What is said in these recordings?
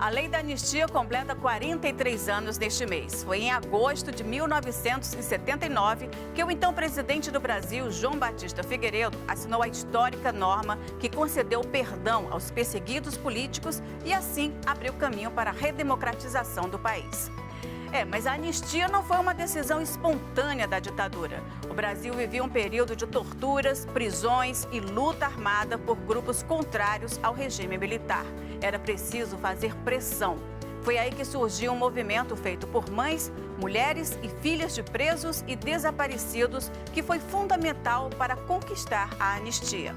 A lei da anistia completa 43 anos neste mês. Foi em agosto de 1979 que o então presidente do Brasil, João Batista Figueiredo, assinou a histórica norma que concedeu perdão aos perseguidos políticos e assim abriu caminho para a redemocratização do país. Mas a anistia não foi uma decisão espontânea da ditadura. O Brasil vivia um período de torturas, prisões e luta armada por grupos contrários ao regime militar. Era preciso fazer pressão. Foi aí que surgiu um movimento feito por mães, mulheres e filhas de presos e desaparecidos que foi fundamental para conquistar a anistia.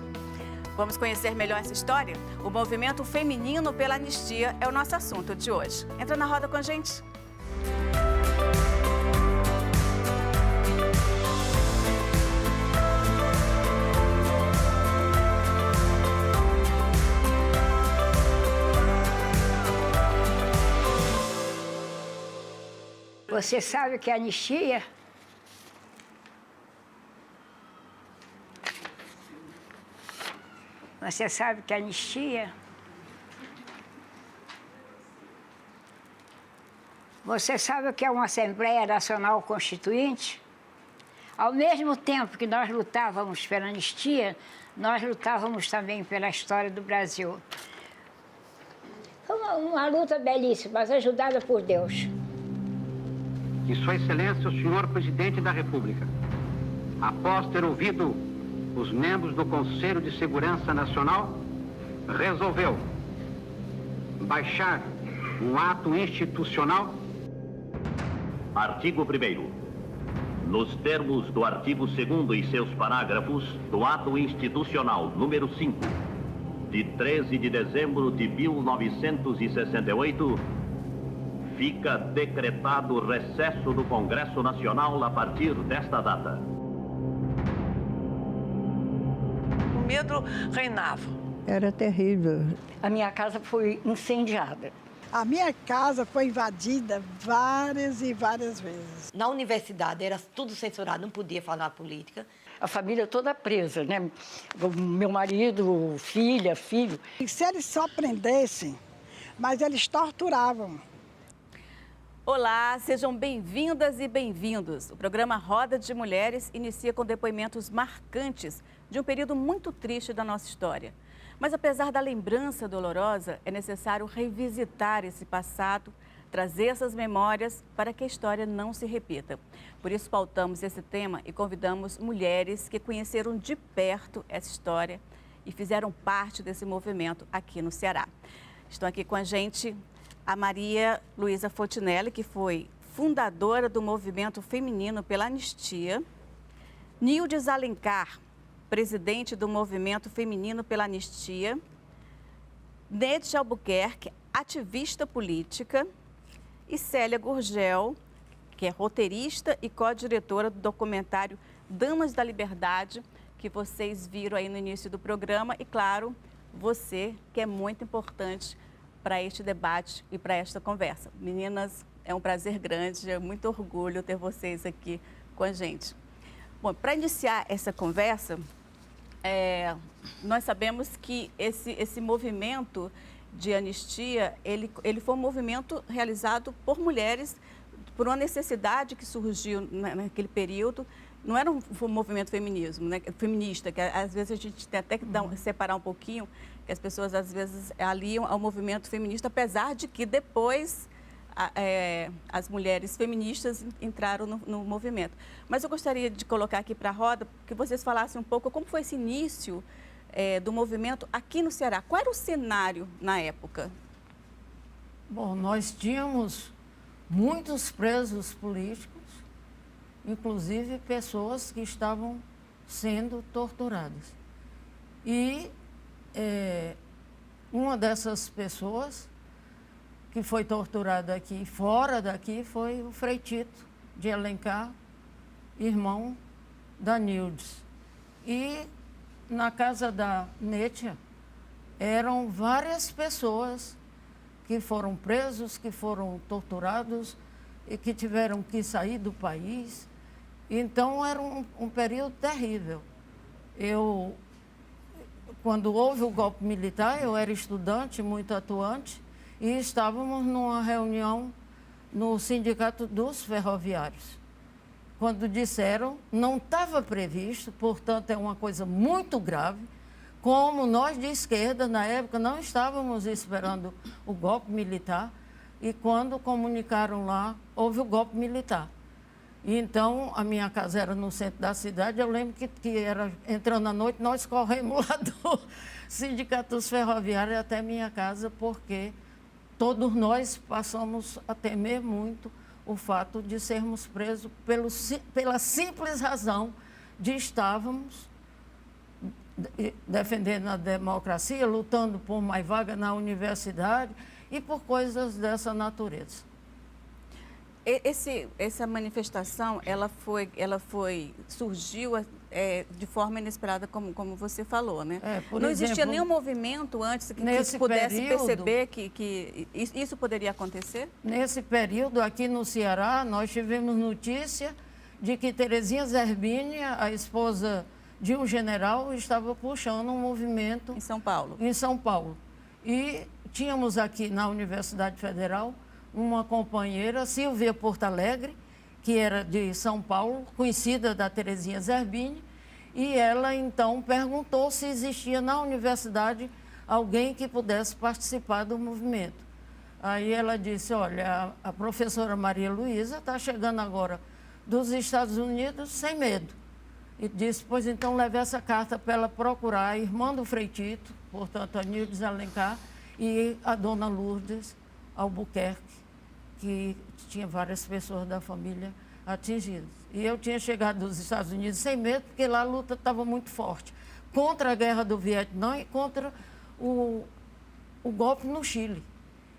Vamos conhecer melhor essa história? O movimento feminino pela anistia é o nosso assunto de hoje. Entra na roda com a gente. Você sabe que a anistia Você sabe que a anistia Você sabe o que é uma Assembleia Nacional Constituinte? Ao mesmo tempo que nós lutávamos pela anistia, nós lutávamos também pela história do Brasil. Foi uma luta belíssima, mas ajudada por Deus. Que Sua Excelência, o senhor Presidente da República, após ter ouvido os membros do Conselho de Segurança Nacional, resolveu baixar um ato institucional. Artigo 1º. Nos termos do artigo 2º e seus parágrafos do ato institucional número 5, de 13 de dezembro de 1968, fica decretado o recesso do Congresso Nacional a partir desta data. O medo reinava. Era terrível. A minha casa foi incendiada. A minha casa foi invadida várias e várias vezes. Na universidade era tudo censurado, não podia falar política. A família toda presa, né? O meu marido, filha, filho. E se eles só prendessem, mas eles torturavam. Olá, sejam bem-vindas e bem-vindos. O programa Roda de Mulheres inicia com depoimentos marcantes de um período muito triste da nossa história. Mas apesar da lembrança dolorosa, é necessário revisitar esse passado, trazer essas memórias para que a história não se repita. Por isso pautamos esse tema e convidamos mulheres que conheceram de perto essa história e fizeram parte desse movimento aqui no Ceará. Estão aqui com a gente a Maria Luísa Fontinelli, que foi fundadora do Movimento Feminino pela Anistia, Nildes Alencar, presidente do Movimento Feminino pela Anistia, Neide Albuquerque, ativista política, e Célia Gurgel, que é roteirista e co-diretora do documentário Damas da Liberdade, que vocês viram aí no início do programa, e claro, você, que é muito importante para este debate e para esta conversa. Meninas, é um prazer grande, é muito orgulho ter vocês aqui com a gente. Bom, para iniciar essa conversa, nós sabemos que esse movimento de anistia, ele foi um movimento realizado por mulheres, por uma necessidade que surgiu naquele período. Não era um movimento feminismo, né, feminista, que às vezes a gente tem até que separar um pouquinho, que as pessoas às vezes aliam ao movimento feminista, apesar de que depois as mulheres feministas entraram no movimento. Mas eu gostaria de colocar aqui para a roda que vocês falassem um pouco como foi esse início do movimento aqui no Ceará. Qual era o cenário na época? Bom, nós tínhamos muitos presos políticos, inclusive pessoas que estavam sendo torturadas. E uma dessas pessoas que foi torturada aqui, fora daqui, foi o Frei Tito de Alencar, irmão da Nildes. E na casa da Nétia eram várias pessoas que foram presos, que foram torturados e que tiveram que sair do país. Então era um período terrível. Quando houve o golpe militar, eu era estudante, muito atuante, e estávamos numa reunião no Sindicato dos Ferroviários. Quando disseram, não estava previsto, portanto é uma coisa muito grave, como nós de esquerda, na época, não estávamos esperando o golpe militar, e quando comunicaram lá, houve o golpe militar. E então, a minha casa era no centro da cidade, eu lembro que era entrando à noite, nós corremos lá do Sindicato dos Ferroviários até minha casa, porque todos nós passamos a temer muito o fato de sermos presos pela simples razão de estarmos defendendo a democracia, lutando por mais vaga na universidade e por coisas dessa natureza. Essa manifestação, surgiu de forma inesperada, como você falou, né? Não existia nenhum movimento antes que pudesse perceber que isso poderia acontecer? Nesse período, aqui no Ceará, nós tivemos notícia de que Terezinha Zerbini, a esposa de um general, estava puxando um movimento... Em São Paulo. Em São Paulo. E tínhamos aqui na Universidade Federal uma companheira, Silvia Porto Alegre, que era de São Paulo, conhecida da Terezinha Zerbini, e ela então perguntou se existia na universidade alguém que pudesse participar do movimento. Aí ela disse, olha, a professora Maria Luísa está chegando agora dos Estados Unidos sem medo. E disse, pois então leve essa carta para ela procurar a irmã do Frei Tito, portanto a Nildes Alencar, e a dona Lourdes Albuquerque, que tinha várias pessoas da família atingidas. E eu tinha chegado dos Estados Unidos sem medo, porque lá a luta estava muito forte, contra a guerra do Vietnã e contra o golpe no Chile.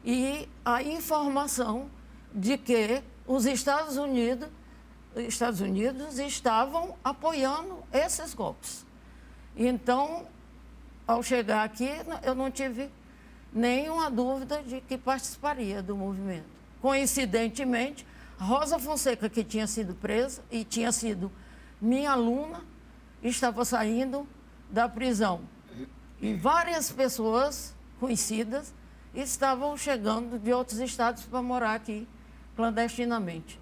E a informação de que os Estados Unidos estavam apoiando esses golpes. Então, ao chegar aqui, eu não tive nenhuma dúvida de que participaria do movimento. Coincidentemente, Rosa Fonseca, que tinha sido presa e tinha sido minha aluna, estava saindo da prisão. E várias pessoas conhecidas estavam chegando de outros estados para morar aqui clandestinamente.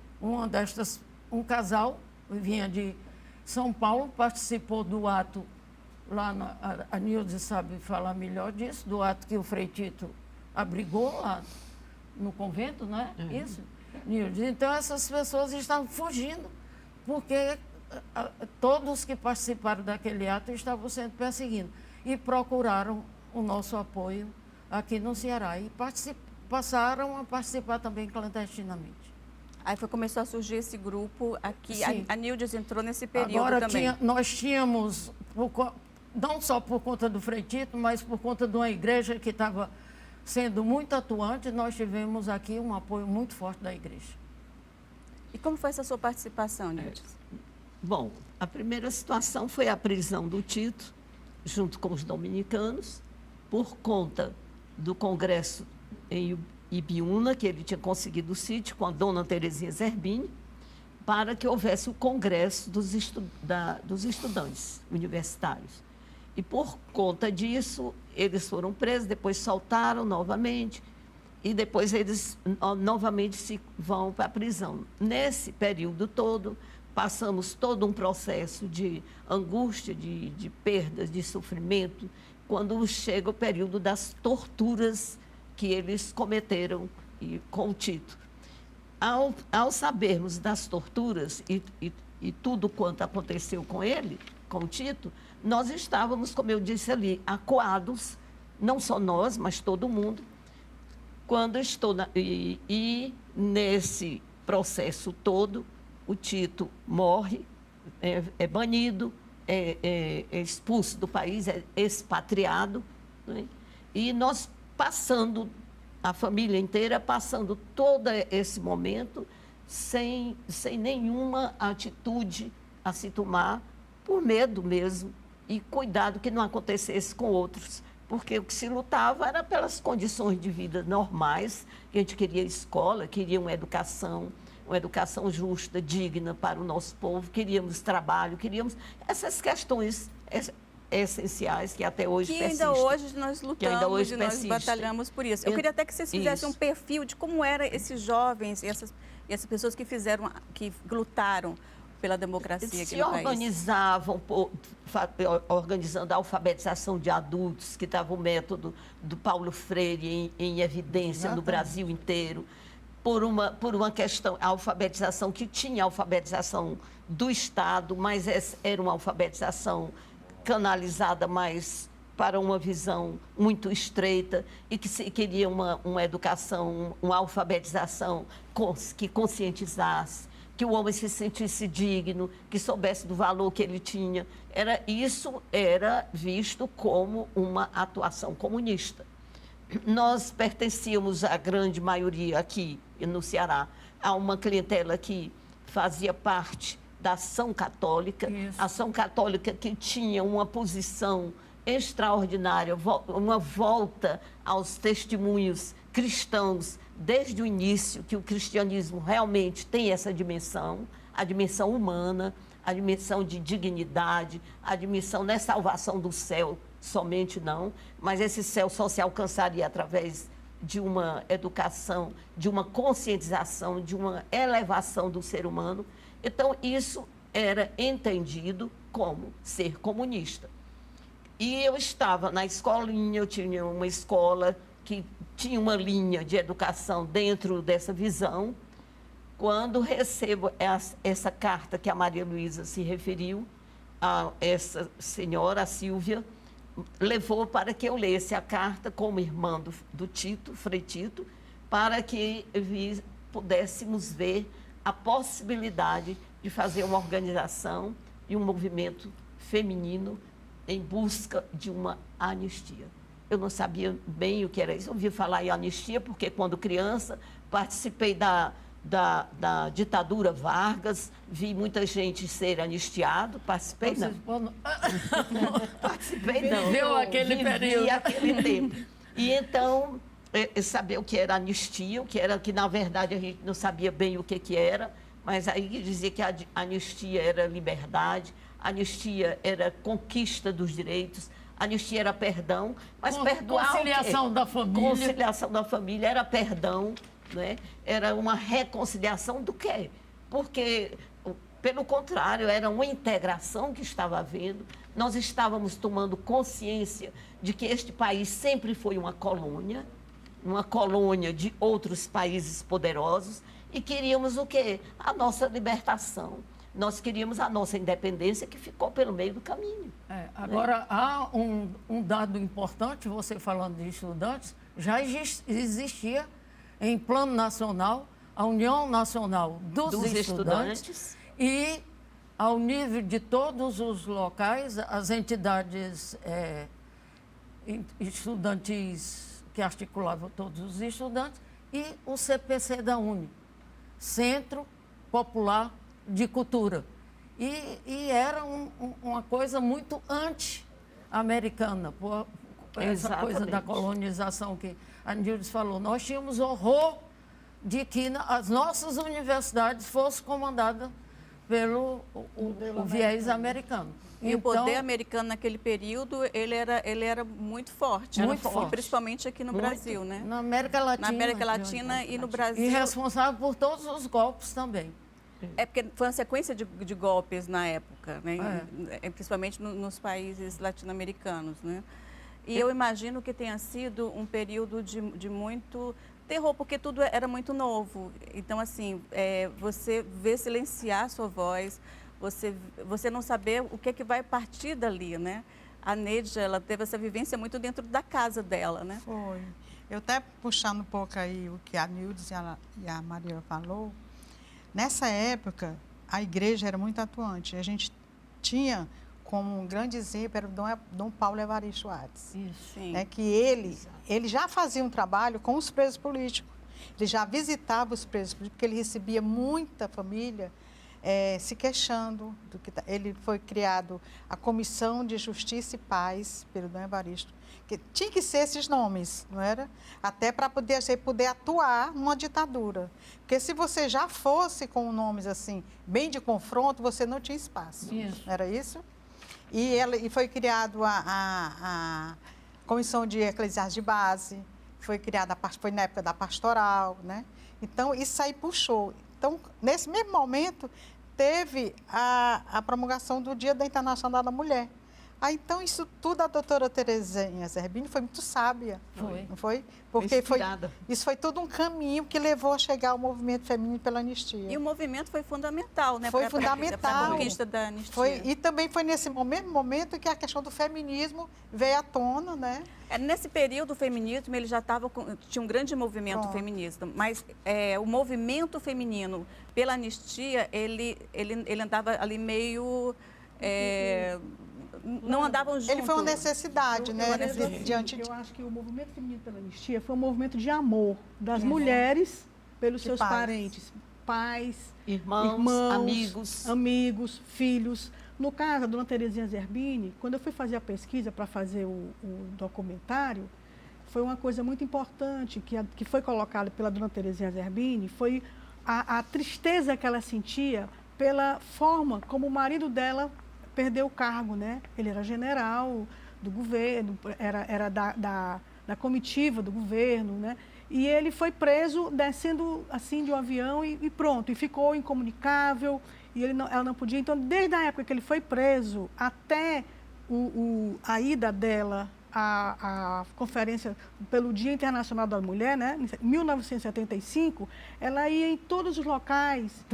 Um casal vinha de São Paulo, participou do ato, lá a Nilde sabe falar melhor disso, do ato que o Frei Tito abrigou lá no convento, não é? Isso, Nilde. Então, essas pessoas estavam fugindo, porque todos que participaram daquele ato estavam sendo perseguidos. E procuraram o nosso apoio aqui no Ceará. E passaram a participar também clandestinamente. Aí começou a surgir esse grupo aqui. Sim. A Nildes entrou nesse período agora, também. Nós tínhamos, não só por conta do Frei Tito, mas por conta de uma igreja que estava sendo muito atuante, nós tivemos aqui um apoio muito forte da igreja. E como foi essa sua participação, Nildes? Bom, a primeira situação foi a prisão do Tito, junto com os dominicanos, por conta do congresso em Ibiúna, que ele tinha conseguido o sítio com a dona Terezinha Zerbini, para que houvesse o congresso dos estudantes universitários. E por conta disso, eles foram presos, depois soltaram novamente, e depois eles novamente vão para a prisão. Nesse período todo, passamos todo um processo de angústia, de perdas, de sofrimento, quando chega o período das torturas que eles cometeram com o Tito. Ao sabermos das torturas e tudo quanto aconteceu com ele, com o Tito, nós estávamos, como eu disse ali, acuados, não só nós, mas todo mundo. Quando estou nesse processo todo, o Tito morre, é banido, é expulso do país, é expatriado, né? E nós passando, a família inteira, passando todo esse momento sem nenhuma atitude a se tomar, por medo mesmo, e cuidado que não acontecesse com outros, porque o que se lutava era pelas condições de vida normais, que a gente queria escola, queria uma educação justa, digna para o nosso povo, queríamos trabalho, queríamos essas questões essenciais que até hoje que persistem. ainda hoje nós lutamos e nós persistem. batalhamos por isso. Eu queria até que vocês fizessem um perfil de como eram esses jovens e essas pessoas que lutaram pela democracia aqui se no país. organizavam, organizando a alfabetização de adultos, que estava o método do Paulo Freire em evidência no Brasil inteiro, por uma questão, a alfabetização que tinha a alfabetização do Estado, mas era uma alfabetização canalizada mais para uma visão muito estreita e que queria uma educação, uma alfabetização que conscientizasse, que o homem se sentisse digno, que soubesse do valor que ele tinha. Isso era visto como uma atuação comunista. Nós pertencíamos, a grande maioria aqui no Ceará, a uma clientela que fazia parte da Ação Católica, a Ação Católica que tinha uma posição extraordinária, uma volta aos testemunhos cristãos desde o início, que o cristianismo realmente tem essa dimensão, a dimensão humana, a dimensão de dignidade, a dimensão não é salvação do céu somente não, mas esse céu só se alcançaria através de uma educação, de uma conscientização, de uma elevação do ser humano. Então, isso era entendido como ser comunista. E eu estava na escolinha, eu tinha uma escola que tinha uma linha de educação dentro dessa visão. Quando recebo essa carta que a Maria Luísa se referiu, a essa senhora, a Sílvia, levou para que eu lesse a carta como irmã do Tito, Frei Tito, para que pudéssemos ver a possibilidade de fazer uma organização e um movimento feminino em busca de uma anistia. Eu não sabia bem o que era isso. Eu ouvi falar em anistia porque, quando criança, participei da ditadura Vargas, vi muita gente ser anistiado, participei não. Participei não. Viveu aquele período. Aquele tempo. E então, saber o que era anistia, que na verdade a gente não sabia bem o que era, mas aí dizia que a anistia era liberdade, a anistia era conquista dos direitos, a anistia era perdão, mas perdoar conciliação da família. Conciliação da família era perdão, né? Era uma reconciliação do quê? Porque, pelo contrário, era uma integração que estava havendo. Nós estávamos tomando consciência de que este país sempre foi uma colônia de outros países poderosos, e queríamos o quê? A nossa libertação. Nós queríamos a nossa independência, que ficou pelo meio do caminho. Agora, há um dado importante, você falando de estudantes, já existia em plano nacional a União Nacional dos Estudantes, e, ao nível de todos os locais, as entidades estudantis que articulavam todos os estudantes, e o CPC da UNE, Centro Popular de Cultura. E era uma coisa muito anti-americana, por essa coisa da colonização que a Nildes falou. Nós tínhamos horror de que as nossas universidades fossem comandadas pelo o viés americano. E o poder americano naquele período, ele era muito forte. Muito forte. Principalmente aqui no Brasil, né? Na América Latina. Na América Latina e no Brasil. E responsável por todos os golpes também. Porque foi uma sequência de golpes na época, né? Principalmente nos países latino-americanos, né? E eu imagino que tenha sido um período de muito terror, porque tudo era muito novo. Então, assim, você vê silenciar a sua voz, você não saber o que vai partir dali, né? A Neide, ela teve essa vivência muito dentro da casa dela, né? Foi. Eu até puxando um pouco aí o que a Nildes e a Maria falou, nessa época, a igreja era muito atuante. A gente tinha como um grande exemplo, era o Dom Paulo Evaristo Artes. Isso, sim. Né, que ele já fazia um trabalho com os presos políticos. Ele já visitava os presos políticos, porque ele recebia muita família se queixando. Ele foi criado a Comissão de Justiça e Paz, pelo Dom Evaristo, que tinha que ser esses nomes, não era? Até para poder atuar numa ditadura. Porque se você já fosse com nomes assim, bem de confronto, você não tinha espaço. Isso. Era isso? E foi criado a Comissão de Eclesiásticos de Base, foi criada, foi na época da pastoral, né? Então, isso aí puxou. Então, nesse mesmo momento, teve a promulgação do Dia da Internacional da Mulher. Então, isso tudo a doutora Terezinha Zerbini foi muito sábia, não foi? Porque isso foi todo um caminho que levou a chegar ao movimento feminino pela anistia. E o movimento foi fundamental, né? Foi fundamental. Para a conquista da anistia. E também foi nesse mesmo momento que a questão do feminismo veio à tona, né? Nesse período, o feminismo ele já tinha um grande movimento feminista, mas o movimento feminino pela anistia, ele andava ali meio... não andavam juntos. Ele foi uma necessidade, né? Eu acho que o movimento feminino pela anistia foi um movimento de amor das mulheres pelos seus parentes, pais, irmãos, amigos, filhos. No caso, a dona Terezinha Zerbini, quando eu fui fazer a pesquisa para fazer o documentário, foi uma coisa muito importante que foi colocada pela dona Terezinha Zerbini, foi a tristeza que ela sentia pela forma como o marido dela perdeu o cargo, né? Ele era general do governo, era da comitiva do governo, né? E ele foi preso descendo assim de um avião e pronto, e ficou incomunicável, e ela não podia. Então, desde a época que ele foi preso até a ida dela à conferência pelo Dia Internacional da Mulher, né? Em 1975, ela ia em todos os locais,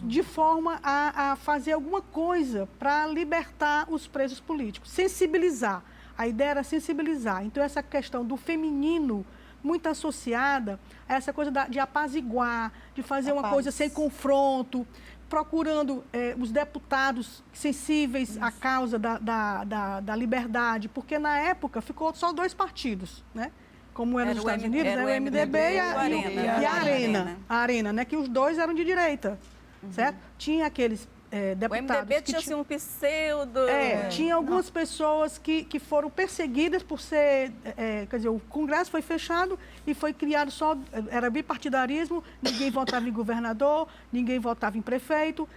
de forma a fazer alguma coisa para libertar os presos políticos, sensibilizar. A ideia era sensibilizar. Então, essa questão do feminino, muito associada a essa coisa de apaziguar, de fazer uma coisa sem confronto, procurando os deputados sensíveis à causa da liberdade, porque na época ficou só 2 partidos, né? Como era nos Estados Unidos, o MDB e a Arena. A Arena, né? Que os 2 eram de direita, certo? Tinha aqueles deputados... O MDB tinha assim, um pseudo... Tinha algumas pessoas que foram perseguidas por ser... quer dizer, o Congresso foi fechado e foi criado só... Era bipartidarismo, ninguém votava em governador, ninguém votava em prefeito.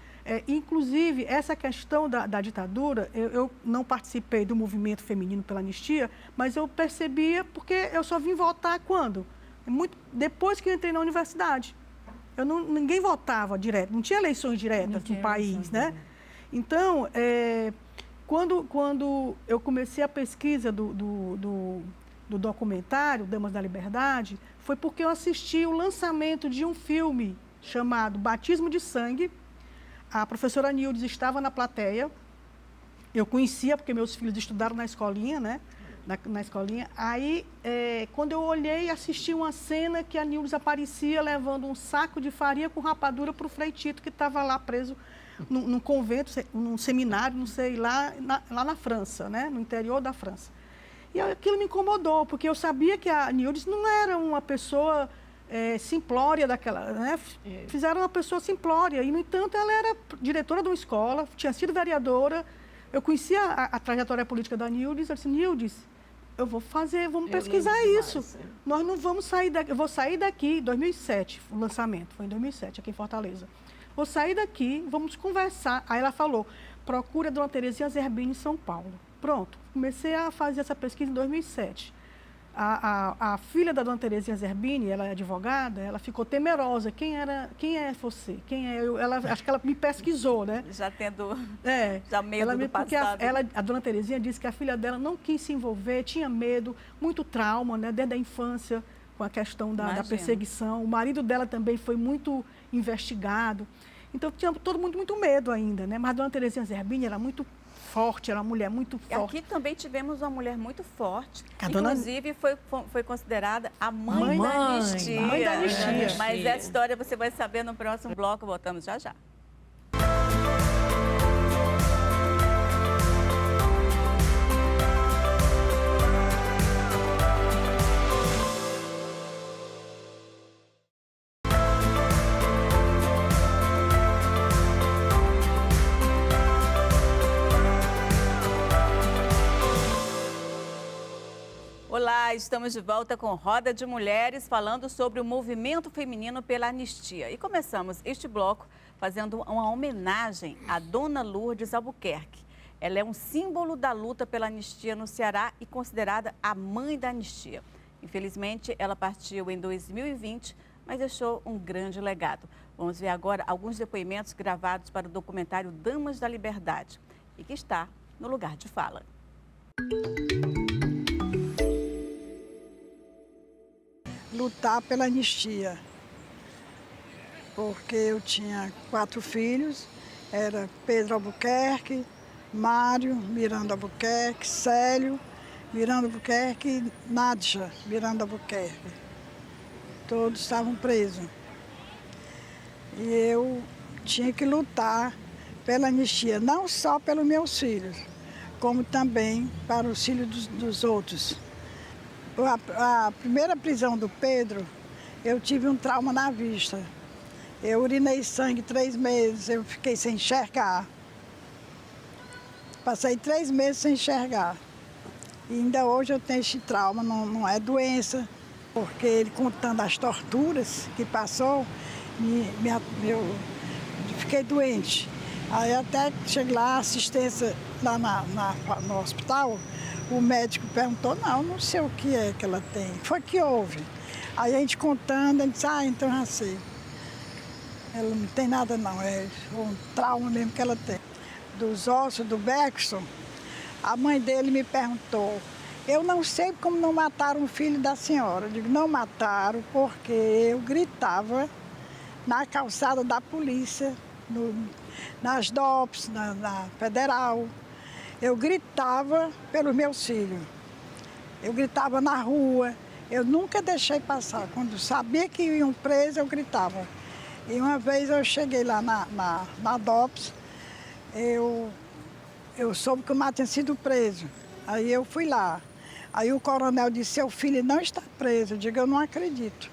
Inclusive, essa questão da ditadura, eu não participei do movimento feminino pela anistia, mas eu percebia porque eu só vim votar quando? Depois que eu entrei na universidade. Ninguém votava direto, não tinha eleições diretas no país, né? Então, quando eu comecei a pesquisa do documentário Damas da Liberdade, foi porque eu assisti o lançamento de um filme chamado Batismo de Sangue. A professora Nildes estava na plateia, eu conhecia porque meus filhos estudaram na escolinha, né? Na escolinha. Aí, quando eu olhei, assisti uma cena que a Nildes aparecia levando um saco de farinha com rapadura para o Frei Tito, que estava lá preso num convento, num seminário, não sei, lá na França, né? No interior da França. E aquilo me incomodou, porque eu sabia que a Nildes não era uma pessoa simplória daquela, né? Fizeram uma pessoa simplória, e, no entanto, ela era diretora de uma escola, tinha sido vereadora. Eu conhecia a trajetória política da Nildes. Eu disse, Nildes, vamos pesquisar isso. Nós não vamos sair daqui. Eu vou sair daqui em 2007, o lançamento, foi em 2007, aqui em Fortaleza. Vou sair daqui, vamos conversar. Aí ela falou, procura a dona Terezinha Zerbini em São Paulo. Pronto, comecei a fazer essa pesquisa em 2007. A filha da dona Terezinha Zerbini, ela é advogada, ela ficou temerosa. Quem é você? Quem é eu? Acho que ela me pesquisou, né? Já tendo medo do porque passado. a dona Terezinha disse que a filha dela não quis se envolver, tinha medo, muito trauma, né? Desde a infância, com a questão da perseguição. O marido dela também foi muito investigado. Então, tinha todo mundo muito medo ainda, né? Mas a dona Terezinha Zerbini era muito forte, era uma mulher muito forte. Aqui também tivemos uma mulher muito forte, inclusive foi considerada a mãe da anistia. Mãe da anistia. Mas essa história você vai saber no próximo bloco, voltamos já já. Olá, estamos de volta com Roda de Mulheres, falando sobre o movimento feminino pela anistia. E começamos este bloco fazendo uma homenagem à Dona Lourdes Albuquerque. Ela é um símbolo da luta pela anistia no Ceará e considerada a mãe da anistia. Infelizmente, ela partiu em 2020, mas deixou um grande legado. Vamos ver agora alguns depoimentos gravados para o documentário Damas da Liberdade e que está no lugar de fala. Lutar pela anistia, porque eu tinha 4 filhos, era Pedro Albuquerque, Mário Miranda Albuquerque, Célio Miranda Albuquerque e Nádia Miranda Albuquerque. Todos estavam presos. E eu tinha que lutar pela anistia, não só pelos meus filhos, como também para os filhos dos outros. A primeira prisão do Pedro, eu tive um trauma na vista. Eu urinei sangue 3 meses, eu fiquei sem enxergar. Passei 3 meses sem enxergar. E ainda hoje eu tenho esse trauma, não é doença, porque ele contando as torturas que passou, eu fiquei doente. Aí até cheguei lá, assistência lá no hospital, o médico perguntou, não sei o que é que ela tem. Foi que houve. Aí a gente contando, a gente disse, então já sei. Ela não tem nada não, é um trauma mesmo que ela tem. Dos ossos do Beckson, a mãe dele me perguntou, eu não sei como não mataram o filho da senhora. Eu digo, não mataram porque eu gritava na calçada da polícia, nas DOPS, na Federal. Eu gritava pelos meus filhos. Eu gritava na rua. Eu nunca deixei passar. Quando sabia que iam presos, eu gritava. E uma vez eu cheguei lá na DOPS, eu soube que o Mato tinha sido preso. Aí eu fui lá. Aí o coronel disse, seu filho não está preso. Eu digo, eu não acredito.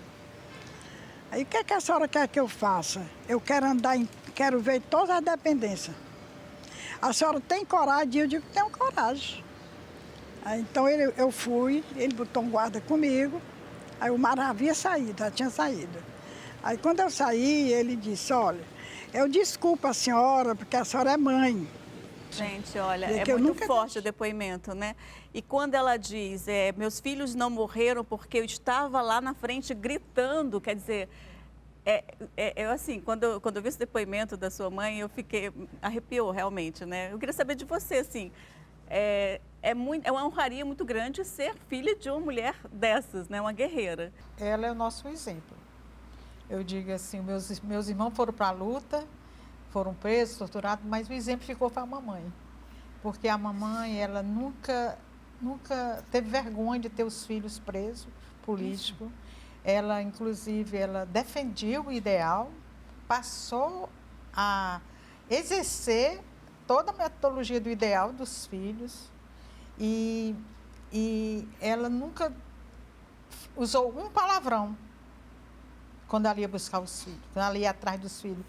Aí o que é que a senhora quer que eu faça? Eu quero quero ver todas as dependências. A senhora tem coragem? Eu digo, tenho coragem. Aí, então eu fui, ele botou um guarda comigo. Aí o Mar havia saído, já tinha saído. Aí quando eu saí, ele disse, olha, eu desculpo a senhora, porque a senhora é mãe. Gente, olha, é muito forte o depoimento, né? E quando ela diz, meus filhos não morreram porque eu estava lá na frente gritando, quer dizer, eu assim, quando eu vi esse depoimento da sua mãe, arrepiou realmente, né? Eu queria saber de você, assim, é uma honraria muito grande ser filha de uma mulher dessas, né? Uma guerreira. Ela é o nosso exemplo. Eu digo assim, meus irmãos foram para a luta, foram presos, torturados, mas o exemplo ficou para a mamãe. Porque a mamãe, ela nunca teve vergonha de ter os filhos presos, políticos. Ela, inclusive, ela defendia o ideal, passou a exercer toda a metodologia do ideal dos filhos e ela nunca usou um palavrão quando ela ia buscar os filhos, quando ela ia atrás dos filhos.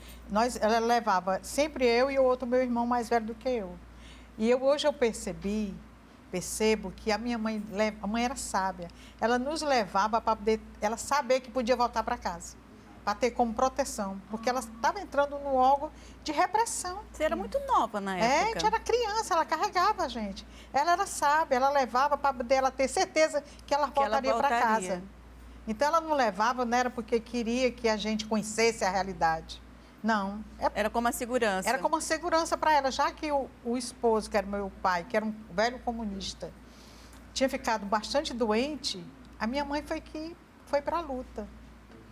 Ela levava sempre eu e o outro meu irmão mais velho do que eu. E hoje eu percebo que a mãe era sábia. Ela nos levava para poder ela saber que podia voltar para casa, para ter como proteção, porque ela estava entrando no órgão de repressão. Você era muito nova na época. A gente era criança, ela carregava a gente. Ela era sábia, ela levava para poder ela ter certeza que ela voltaria para casa. Então, ela não levava, não era porque queria que a gente conhecesse a realidade. Não. Era como uma segurança. Era como uma segurança para ela, já que o esposo, que era meu pai, que era um velho comunista, tinha ficado bastante doente, a minha mãe foi para a luta.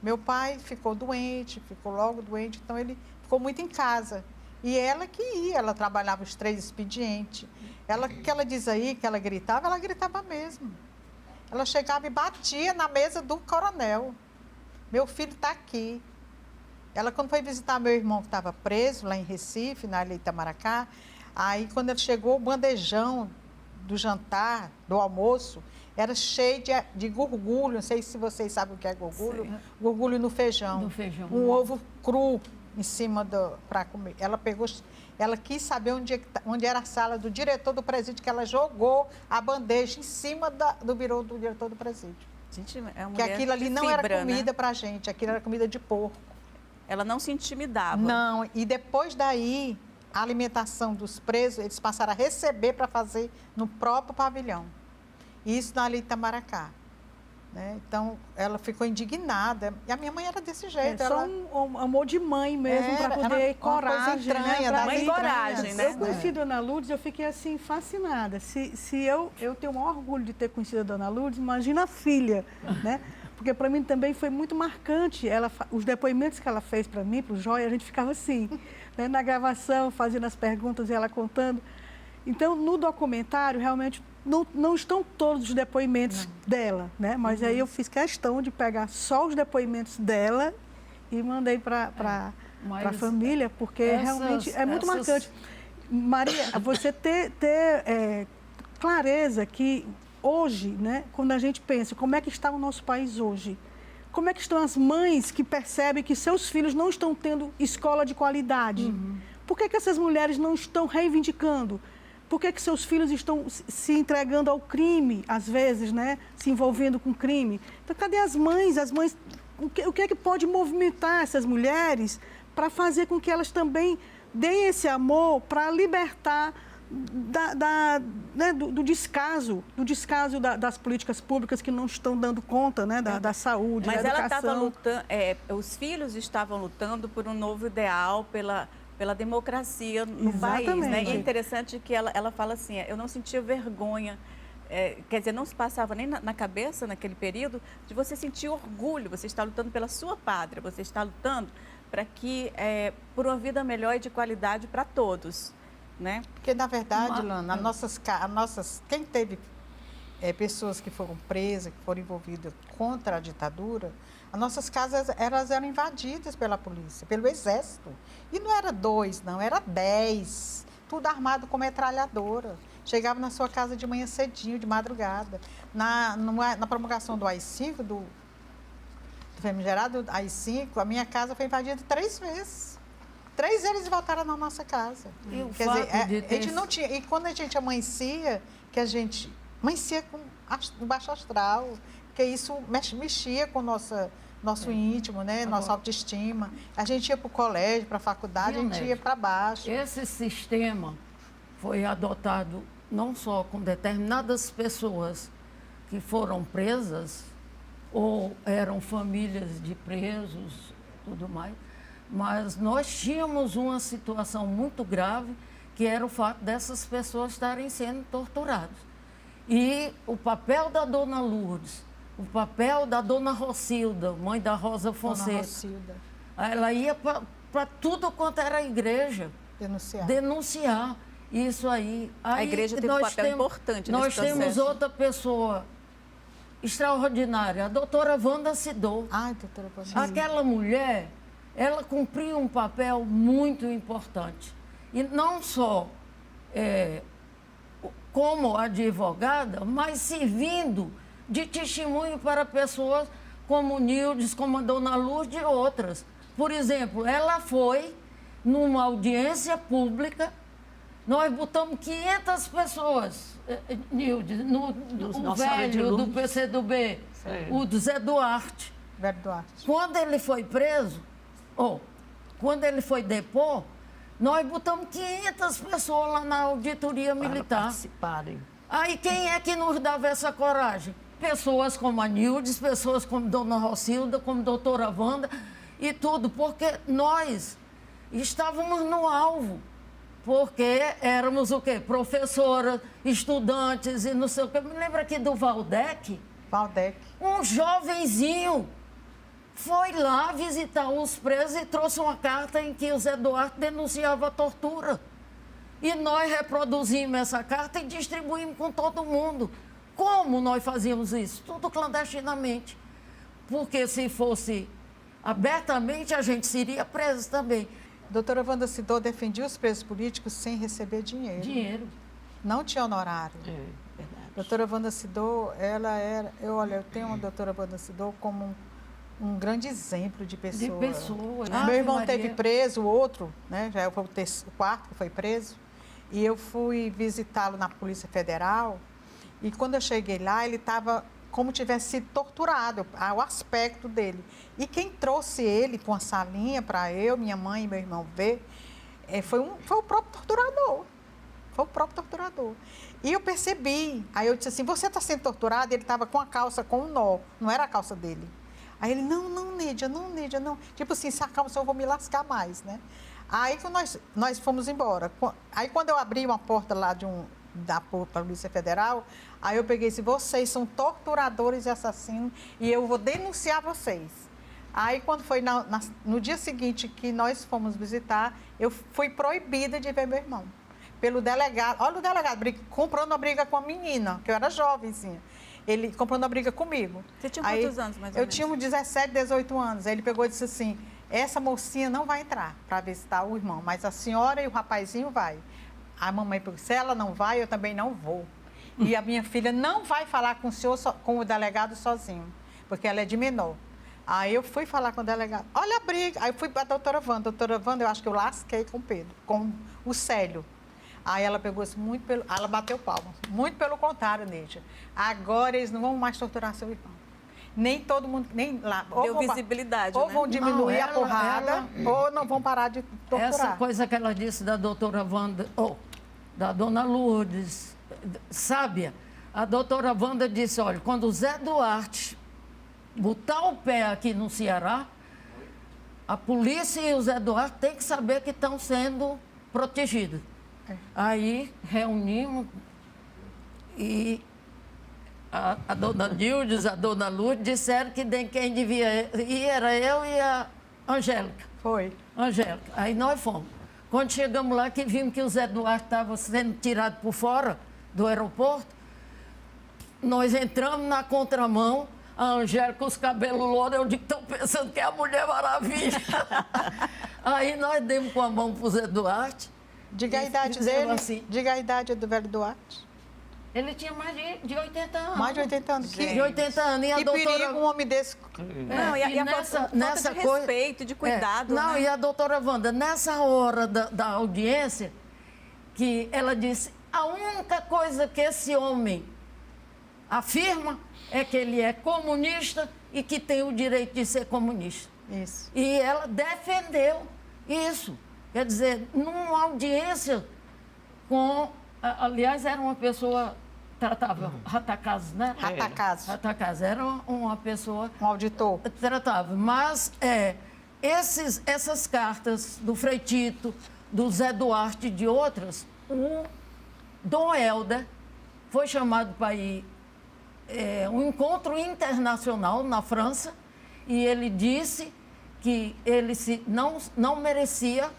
Meu pai ficou logo doente, então ele ficou muito em casa. E ela que ia, ela trabalhava os 3 expedientes. Que ela diz aí que ela gritava mesmo. Ela chegava e batia na mesa do coronel. Meu filho está aqui. Ela, quando foi visitar meu irmão que estava preso lá em Recife, na Ilha Itamaracá, aí quando ela chegou, o bandejão do jantar, do almoço, era cheio de gorgulho. Não sei se vocês sabem o que é gorgulho. Sim. Gorgulho no feijão. Um ovo cru em cima para comer. Ela quis saber onde era a sala do diretor do presídio, que ela jogou a bandeja em cima do birô do diretor do presídio. Gente, é uma que aquilo ali não era comida, né, para a gente, aquilo era comida de porco. Ela não se intimidava. Não, e depois daí, a alimentação dos presos, eles passaram a receber para fazer no próprio pavilhão. Isso na ali Itamaracá. Né? Então, ela ficou indignada. E a minha mãe era desse jeito. Só um amor de mãe mesmo, para poder coragem. Estranha, né? Mãe coragem, né? Eu conheci a Dona Lourdes, eu fiquei assim, fascinada. Se eu tenho o maior orgulho de ter conhecido a Dona Lourdes, imagina a filha, né? Porque para mim também foi muito marcante. Os depoimentos que ela fez para mim, para o Joia, a gente ficava assim, né? Na gravação, fazendo as perguntas e ela contando. Então, no documentário, realmente, não estão todos os depoimentos dela, né? Mas aí eu fiz questão de pegar só os depoimentos dela e mandei para a família, porque realmente é muito marcante. Maria, você ter clareza que hoje, né, quando a gente pensa como é que está o nosso país hoje, como é que estão as mães que percebem que seus filhos não estão tendo escola de qualidade? Por que essas mulheres não estão reivindicando? Por que seus filhos estão se entregando ao crime, às vezes, né? Se envolvendo com crime? Então, cadê as mães? O que é que pode movimentar essas mulheres para fazer com que elas também deem esse amor para libertar do descaso das políticas públicas que não estão dando conta, né, da saúde, Mas da ela educação. estava lutando, os filhos estavam lutando por um novo ideal, pela democracia no país, né? E é interessante que ela fala assim, eu não sentia vergonha, quer dizer, não se passava nem na cabeça naquele período de você sentir orgulho, você está lutando pela sua pátria, você está lutando para que, por uma vida melhor e de qualidade para todos, né? Porque, na verdade, Lana, quem teve pessoas que foram presas, que foram envolvidas contra a ditadura, as nossas casas elas eram invadidas pela polícia, pelo exército. E não era 2, não, era 10, tudo armado com metralhadora. Chegava na sua casa de manhã cedinho, de madrugada. Na promulgação do AI-5, do famigerado AI-5, a minha casa foi invadida 3 vezes. 3 vezes eles voltaram na nossa casa. Quer dizer, a gente não tinha. E quando a gente amanhecia, que a gente amanhecia com baixo astral, porque isso mexia com o nosso íntimo, né? Nossa autoestima. A gente ia para o colégio, para a faculdade, a gente ia para baixo. Esse sistema foi adotado não só com determinadas pessoas que foram presas ou eram famílias de presos, tudo mais, mas nós tínhamos uma situação muito grave, que era o fato dessas pessoas estarem sendo torturadas. E o papel da Dona Lourdes, o papel da Dona Rocilda, mãe da Rosa Fonseca, ela ia para tudo quanto era igreja denunciar isso aí. A igreja teve um papel importante nesse processo. Nós temos outra pessoa extraordinária, a doutora Wanda Sidor. Doutora Wanda. Aquela mulher, ela cumpriu um papel muito importante. E não só como advogada, mas servindo de testemunho para pessoas como Nildes, como a Dona Lourdes e outras. Por exemplo, ela foi numa audiência pública, nós botamos 500 pessoas, Nildes, o velho do PCdoB, o do Zé Duarte. Quando ele foi preso, quando ele foi depor, nós botamos 500 pessoas lá na auditoria militar. Para participarem. Aí quem é que nos dava essa coragem? Pessoas como a Nildes, pessoas como Dona Rocilda, como Doutora Wanda e tudo, porque nós estávamos no alvo, porque éramos o quê? Professoras, estudantes e não sei o quê. Me lembra aqui do Valdec? Um jovenzinho foi lá visitar os presos e trouxe uma carta em que o Zé Duarte denunciava a tortura. E nós reproduzimos essa carta e distribuímos com todo mundo. Como nós fazíamos isso? Tudo clandestinamente. Porque se fosse abertamente, a gente seria preso também. Doutora Wanda Sidor defendia os presos políticos sem receber dinheiro. Não tinha honorário. Verdade. Doutora Wanda Sidor, ela era... Eu tenho a doutora Wanda Sidor como um grande exemplo de pessoa. Meu irmão teve preso, o outro, né? Já foi o quarto que foi preso. E eu fui visitá-lo na Polícia Federal. E quando eu cheguei lá, ele estava como tivesse sido torturado, o aspecto dele. E quem trouxe ele para uma salinha para eu, minha mãe e meu irmão ver, foi o próprio torturador. Foi o próprio torturador. E eu percebi. Aí eu disse assim, você está sendo torturado? Ele estava com a calça com um nó. Não era a calça dele. Aí ele, não, Nédia, não. Tipo assim, se a calça eu vou me lascar mais, né? Aí que nós fomos embora. Aí quando eu abri uma porta lá da Polícia Federal, aí eu peguei e disse, vocês são torturadores e assassinos e eu vou denunciar vocês. Aí quando foi no dia seguinte que nós fomos visitar, eu fui proibida de ver meu irmão. Pelo delegado, olha o delegado, comprando uma briga com a menina, que eu era jovenzinha. Ele comprando uma briga comigo. Você tinha quantos anos, mais ou menos? Eu tinha uns 17, 18 anos. Aí ele pegou e disse assim, essa mocinha não vai entrar para visitar o irmão, mas a senhora e o rapazinho vai. A mamãe falou, se ela não vai, eu também não vou. E a minha filha não vai falar com o senhor, com o delegado sozinho, porque ela é de menor. Aí eu fui falar com o delegado, olha a briga. Aí eu fui para a doutora Wanda. Doutora Wanda, eu acho que eu lasquei com o Pedro, com o Célio. Aí ela pegou assim, ela bateu palma. Muito pelo contrário, Nédia. Agora eles não vão mais torturar seu irmão. Nem todo mundo, nem lá. Deu visibilidade, ou né? vão diminuir a porrada, ou não vão parar de torturar. Essa coisa que ela disse da doutora Wanda, da dona Lourdes, sábia, a doutora Wanda disse, olha, quando o Zé Duarte botar o pé aqui no Ceará, a polícia e o Zé Duarte têm que saber que estão sendo protegidos. Aí reunimos e a dona Nildes, a dona Lourdes disseram que quem devia ir era eu e a Angélica. Foi. Angélica. Aí nós fomos. Quando chegamos lá, que vimos que o Zé Duarte estava sendo tirado por fora do aeroporto, nós entramos na contramão, a Angélica com os cabelos louros, eu digo, estão pensando que é a Mulher Maravilha. Aí nós demos com a mão para o Zé Duarte. Diga a idade dele, assim, diga a idade do velho Duarte. Ele tinha mais de 80 anos. Mais de 80 anos. De 80 anos. E a doutora... perigo um homem desse... Não, e nessa falta de respeito, de cuidado, Não, né? e a doutora Wanda, nessa hora da audiência, que ela disse, a única coisa que esse homem afirma é que ele é comunista e que tem o direito de ser comunista. Isso. E ela defendeu isso. Quer dizer, numa audiência com... Aliás, era uma pessoa... Tratava Ratacazes, né? Ratacazes. Era uma pessoa... Um auditor. Tratava. Mas essas cartas do Frei Tito, do Zé Duarte e de outras, o Dom Helder foi chamado para ir um encontro internacional na França e ele disse que ele não merecia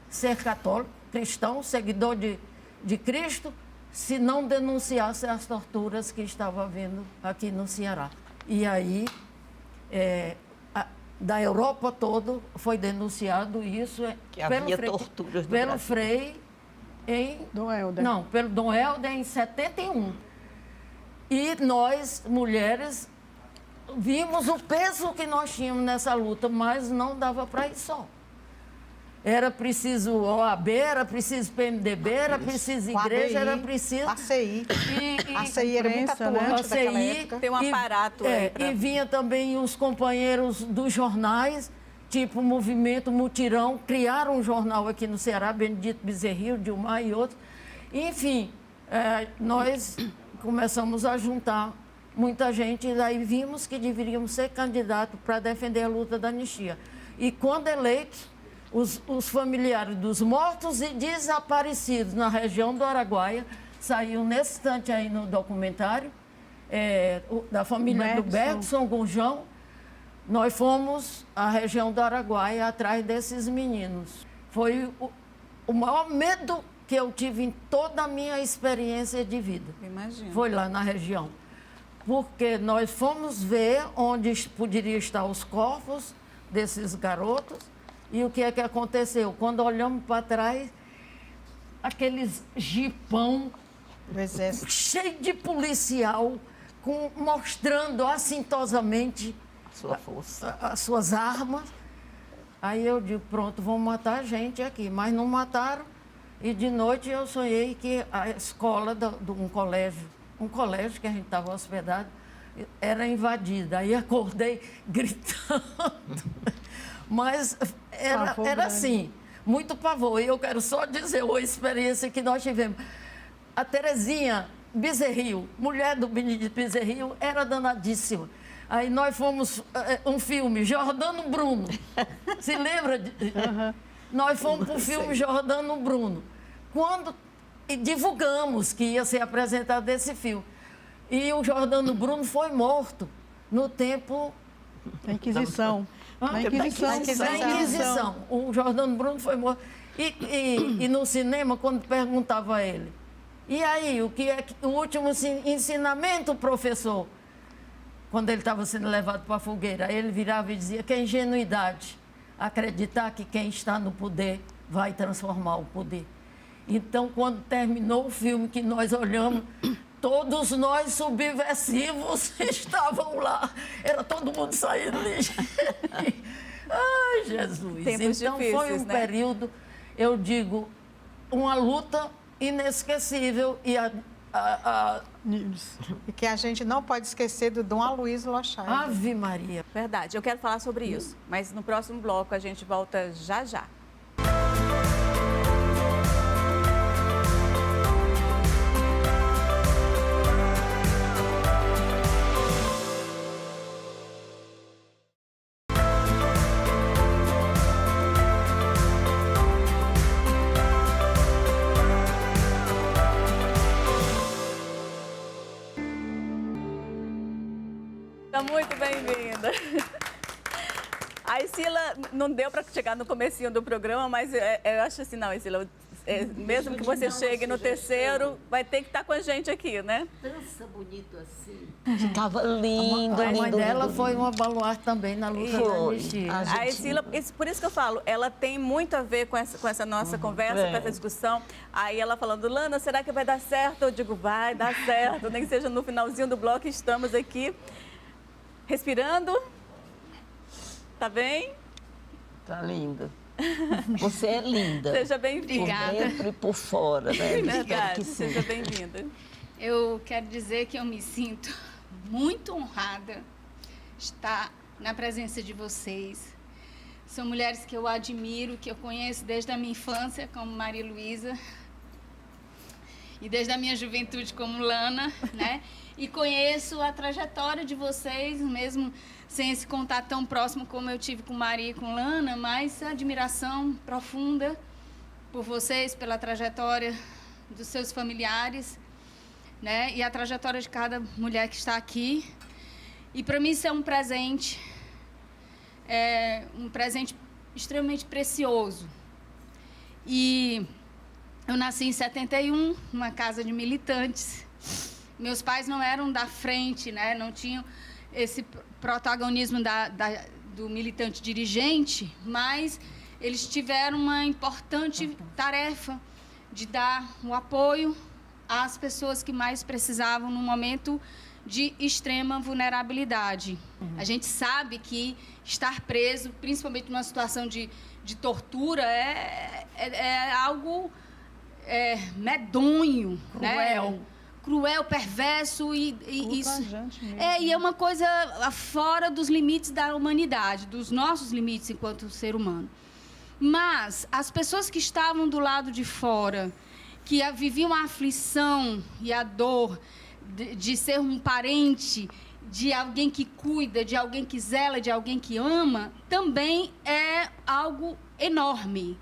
ser católico, cristão, seguidor de Cristo, se não denunciasse as torturas que estavam havendo aqui no Ceará. E aí, da Europa toda, foi denunciado isso que havia torturas no pelo Brasil. Frei Dom Helder. Não, pelo Dom Helder em 71. E nós, mulheres, vimos o peso que nós tínhamos nessa luta, mas não dava para ir só. Era preciso OAB, era preciso PMDB, era preciso igreja, era preciso... ACI. A ACI era muito atuante naquela época. Tem um aparato aí pra... E vinha também os companheiros dos jornais, tipo Movimento, Mutirão, criaram um jornal aqui no Ceará, Benedito Bezerril, Dilmar e outros. Enfim, nós começamos a juntar muita gente e daí vimos que deveríamos ser candidatos para defender a luta da anistia. E quando eleitos, os familiares dos mortos e desaparecidos na região do Araguaia, saiu nesse instante aí no documentário, da família do Bergson Gurjão, nós fomos à região do Araguaia atrás desses meninos. Foi o maior medo que eu tive em toda a minha experiência de vida. Imagino. Foi lá na região. Porque nós fomos ver onde poderiam estar os corpos desses garotos. E o que é que aconteceu? Quando olhamos para trás, aqueles jipão do exército, cheio de policial, mostrando assintosamente sua força, as suas armas. Aí eu digo, pronto, vão matar a gente aqui. Mas não mataram. E de noite eu sonhei que a escola de um colégio que a gente estava hospedado, era invadida. Aí acordei gritando. Mas era assim, muito pavor. E eu quero só dizer uma experiência que nós tivemos. A Terezinha Bezerril, mulher do Benedito Bezerril, era danadíssima. Aí nós fomos, um filme, Jordano Bruno. Se lembra? Nós fomos para o filme Jordano Bruno. Quando divulgamos que ia ser apresentado esse filme. E o Jordano Bruno foi morto no tempo... Da Inquisição. Da Inquisição. O Jordano Bruno foi morto. E no cinema, quando perguntava a ele, e aí, o que é o último ensinamento, professor? Quando ele estava sendo levado para a fogueira, ele virava e dizia que é ingenuidade acreditar que quem está no poder vai transformar o poder. Então, quando terminou o filme, que nós olhamos, todos nós subversivos estavam lá. Era todo mundo saindo de... Ai, Jesus. Tempos então, difíceis, foi um né? período, eu digo, uma luta inesquecível. E E que a gente não pode esquecer do Dom Aloysio Lochaide. Ave Maria. Verdade, eu quero falar sobre isso, mas no próximo bloco a gente volta já já. Muito bem-vinda. A Isila, não deu para chegar no comecinho do programa, mas eu acho assim, não, Isila, mesmo que você chegue no terceiro, vai ter que estar com a gente aqui, né? Dança bonito assim. Ficava lindo, A mãe lindo, dela lindo. foi uma baluarte também na luta da anistia. A Isila, por isso que eu falo, ela tem muito a ver com essa nossa conversa, com essa discussão. Aí ela falando, Lana, será que vai dar certo? Eu digo, vai dar certo, nem que seja no finalzinho do bloco, estamos aqui. Respirando. Tá bem? Tá linda. Você é linda. Seja bem-vinda. Por dentro e por fora, né? Verdade, seja bem-vinda. Eu quero dizer que eu me sinto muito honrada estar na presença de vocês. São mulheres que eu admiro, que eu conheço desde a minha infância, como Maria Luísa, e desde a minha juventude como Lana, né? E conheço a trajetória de vocês, mesmo sem esse contato tão próximo como eu tive com Maria e com Lana, mas a admiração profunda por vocês, pela trajetória dos seus familiares, né? E a trajetória de cada mulher que está aqui. E para mim isso é um presente extremamente precioso. E eu nasci em 71, numa casa de militantes. Meus pais não eram da frente, né? Não tinham esse protagonismo do militante dirigente, mas eles tiveram uma importante tarefa de dar o apoio às pessoas que mais precisavam no momento de extrema vulnerabilidade. A gente sabe que estar preso, principalmente numa situação de tortura, é algo medonho, cruel. Né? Cruel, perverso e isso mesmo. E é uma coisa fora dos limites da humanidade, dos nossos limites enquanto ser humano. Mas as pessoas que estavam do lado de fora, que viviam a aflição e a dor de ser um parente, de alguém que cuida, de alguém que zela, de alguém que ama, também é algo enorme.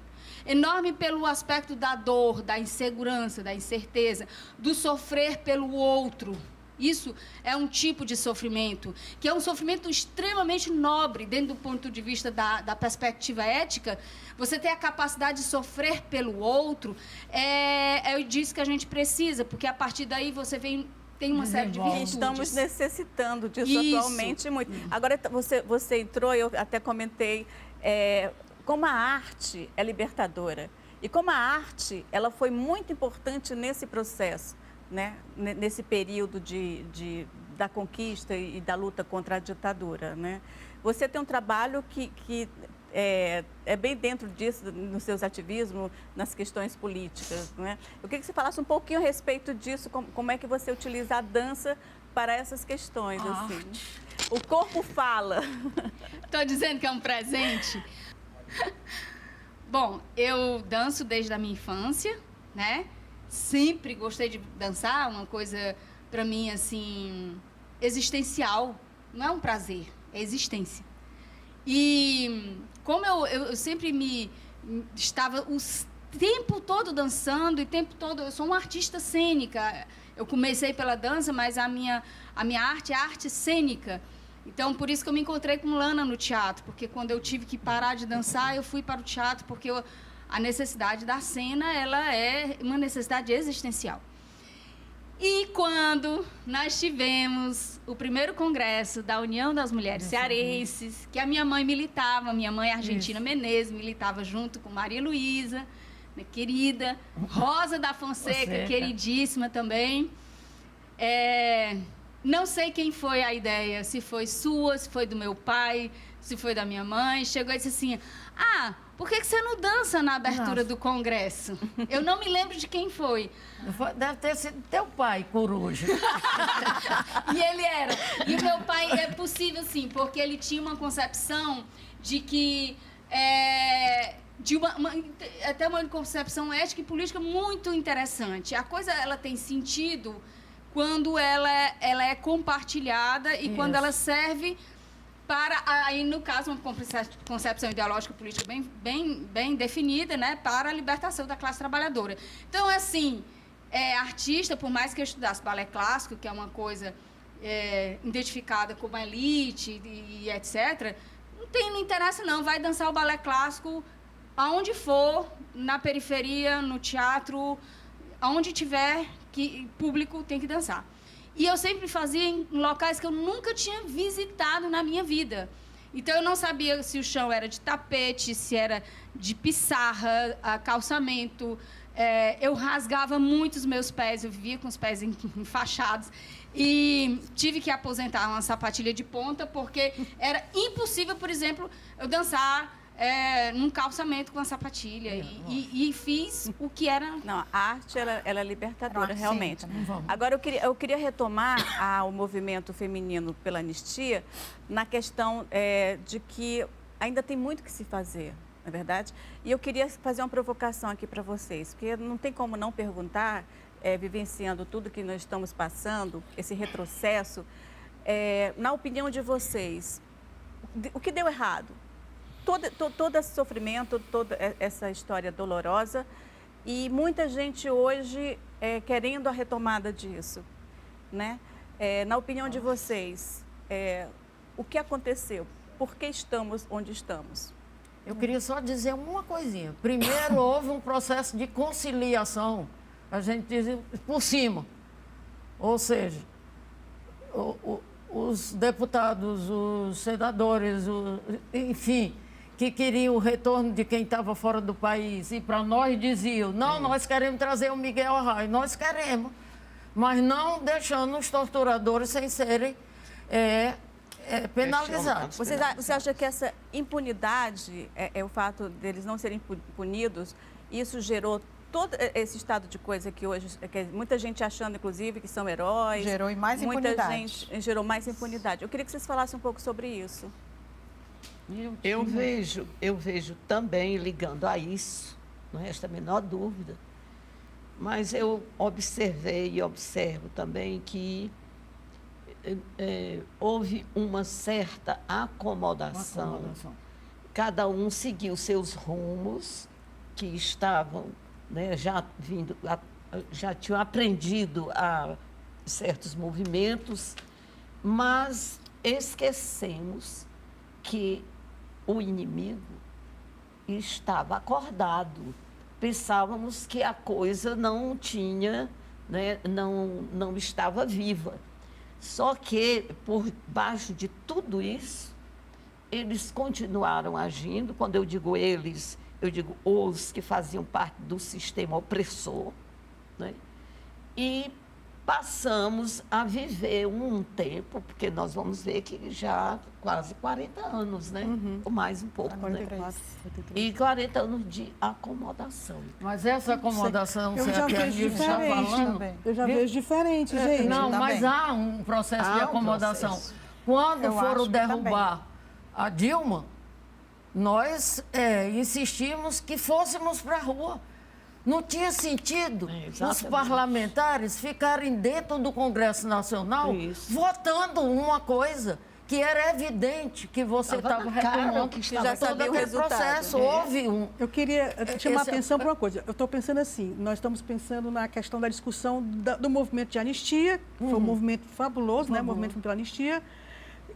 Enorme pelo aspecto da dor, da insegurança, da incerteza, do sofrer pelo outro. Isso é um tipo de sofrimento, que é um sofrimento extremamente nobre, dentro do ponto de vista da perspectiva ética. Você ter a capacidade de sofrer pelo outro, é disso que a gente precisa, porque a partir daí você tem uma série de virtudes. Estamos necessitando disso atualmente muito. Agora, você entrou, eu até comentei... como a arte é libertadora e como a arte ela foi muito importante nesse processo, né? Nesse período da conquista e da luta contra a ditadura, né? Você tem um trabalho que é bem dentro disso, nos seus ativismos, nas questões políticas, né? Eu queria que você falasse um pouquinho a respeito disso, como é que você utiliza a dança para essas questões, assim. O corpo fala. Estou dizendo que é um presente. Bom, eu danço desde a minha infância, né? Sempre gostei de dançar, uma coisa para mim assim existencial, não é um prazer, é existência. E como eu sempre estava o tempo todo dançando e o tempo todo, eu sou uma artista cênica. Eu comecei pela dança, mas a minha arte é arte cênica. Então, por isso que eu me encontrei com Lana no teatro, porque quando eu tive que parar de dançar, eu fui para o teatro, porque a necessidade da cena, ela é uma necessidade existencial. E quando nós tivemos o primeiro congresso da União das Mulheres Cearenses, que a minha mãe militava, minha mãe Argentina Menezes militava junto com Maria Luísa, minha querida, Rosa da Fonseca, queridíssima também. Não sei quem foi a ideia, se foi sua, se foi do meu pai, se foi da minha mãe. Chegou e disse assim, por que você não dança na abertura do congresso? Eu não me lembro de quem foi. Deve ter sido teu pai, coruja. E ele era. E o meu pai é possível, sim, porque ele tinha uma concepção de que... até uma concepção ética e política muito interessante. A coisa ela tem sentido quando ela é compartilhada e quando ela serve para, aí no caso, uma concepção ideológica política bem definida, né, para a libertação da classe trabalhadora. Então, assim, artista, por mais que eu estudasse balé clássico, que é uma coisa identificada como elite e etc., não interessa não, vai dançar o balé clássico aonde for, na periferia, no teatro, aonde tiver que público tem que dançar. E eu sempre fazia em locais que eu nunca tinha visitado na minha vida. Então, eu não sabia se o chão era de tapete, se era de pissarra, calçamento. Eu rasgava muito os meus pés, eu vivia com os pés enfaixados. E tive que aposentar uma sapatilha de ponta, porque era impossível, por exemplo, eu dançar num calçamento com a sapatilha. E fiz o que era... Não, a arte, ela é libertadora, realmente. Agora, eu queria retomar o movimento feminino pela anistia na questão de que ainda tem muito que se fazer, não é verdade? E eu queria fazer uma provocação aqui para vocês, porque não tem como não perguntar, vivenciando tudo que nós estamos passando, esse retrocesso, na opinião de vocês, o que deu errado? Todo esse sofrimento, toda essa história dolorosa e muita gente hoje querendo a retomada disso, né? Na opinião de vocês, o que aconteceu? Por que estamos onde estamos? Eu queria só dizer uma coisinha. Primeiro, houve um processo de conciliação, a gente diz por cima. Ou seja, os deputados, os senadores, enfim, que queriam o retorno de quem estava fora do país. E para nós diziam, não, nós queremos trazer o Miguel Arraio. Nós queremos, mas não deixando os torturadores sem serem penalizados. Você acha que essa impunidade, o fato deles não serem punidos, isso gerou todo esse estado de coisa que hoje, muita gente achando, inclusive, que são heróis. Gerou mais impunidade. Muita gente gerou mais impunidade. Eu queria que vocês falassem um pouco sobre isso. Eu vejo também, ligando a isso, não resta a menor dúvida, mas eu observei e observo também que houve uma certa acomodação. Cada um seguiu seus rumos, que estavam, né, já tinham aprendido a certos movimentos, mas esquecemos que o inimigo estava acordado. Pensávamos que a coisa não tinha, né, não estava viva. Só que, por baixo de tudo isso, eles continuaram agindo. Quando eu digo eles, eu digo os que faziam parte do sistema opressor, né? E passamos a viver um tempo, porque nós vamos ver que já quase 40 anos, né? Ou mais um pouco, 43, né? E 40 anos de acomodação. Mas essa acomodação, eu já vejo diferente também. Eu já vejo diferente, gente. Não, mas há um processo de acomodação. Quando foram derrubar a Dilma, nós insistimos que fôssemos para a rua. Não tinha sentido os parlamentares ficarem dentro do Congresso Nacional votando uma coisa que era evidente que você estava retomando, que já sabia o processo. Houve Eu queria chamar a atenção para uma coisa. Eu estou pensando assim, nós estamos pensando na questão da discussão do movimento de anistia, que foi um movimento fabuloso, né? O movimento pela anistia.